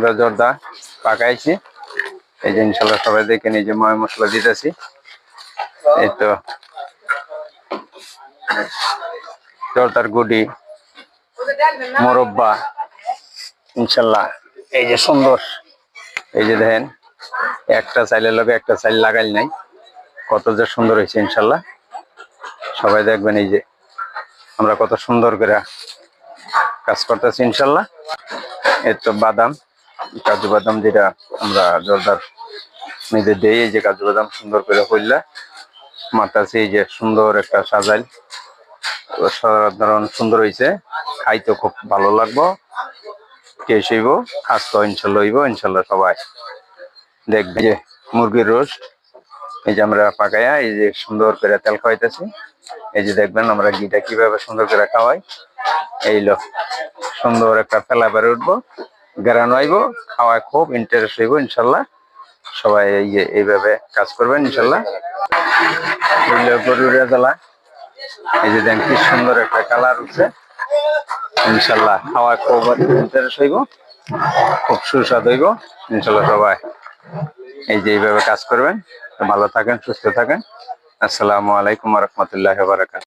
আমরা জর্দা পাকাইছি, এই যে ইনশাল্লাহ সবাই দেখেন, এই যে ময় মশলা দিতেছি। এই তো জর্দার গুড়ি, মোরব্বা, ইনশাল্লাহ এই যে সুন্দর, এই যে দেখেন একটা চাইলের লগে একটা চাইল লাগাইল নাই, কত যে সুন্দর হয়েছে। ইনশাল্লাহ সবাই দেখবেন এই যে আমরা কত সুন্দর করে কাজ করতেছি। ইনশাল্লাহ এই তো বাদাম, কাজু বাদাম যেটা আমরা জর্দার মেয়েদের দেই, এই যে কাজু বাদাম সুন্দর করে হইলা মারতাছি, এই যে সুন্দর একটা সাজাইল, সাধারণ সুন্দর হয়েছে, খাইতে খুব ভালো লাগবো, টেস্ট হইব, খাস্ত ইনশাল্লাহ হইব। ইনশাল্লাহ সবাই দেখবে যে মুরগির রোস্ট, এই যে আমরা পাকাইয়া এই যে সুন্দর করে তেল খাওয়াইতেছি, এই যে দেখবেন আমরা ঘিটা কিভাবে সুন্দর করে খাওয়াই। এই লো সুন্দর একটা ফেলা বেড়ে উঠবো, গ্রান হইব, খাওয়ায় খুব ইন্টারেস্ট হইব। ইনশাল্লাহ সবাই এই যে এইভাবে কাজ করবেন। ইনশাল্লাহ গরুর রেজালা, এই যে দেখেন কি সুন্দর একটা কালার উঠছে। ইনশাল্লাহ খাওয়ায় খুব ইন্টারেস্ট হইব, খুব সুস্বাদ হইব। ইনশাল্লাহ সবাই এই যে এইভাবে কাজ করবেন। ভালো থাকেন, সুস্থ থাকেন। আসসালামু আলাইকুম ওয়া রাহমাতুল্লাহি ওয়া বারাকাতুহু।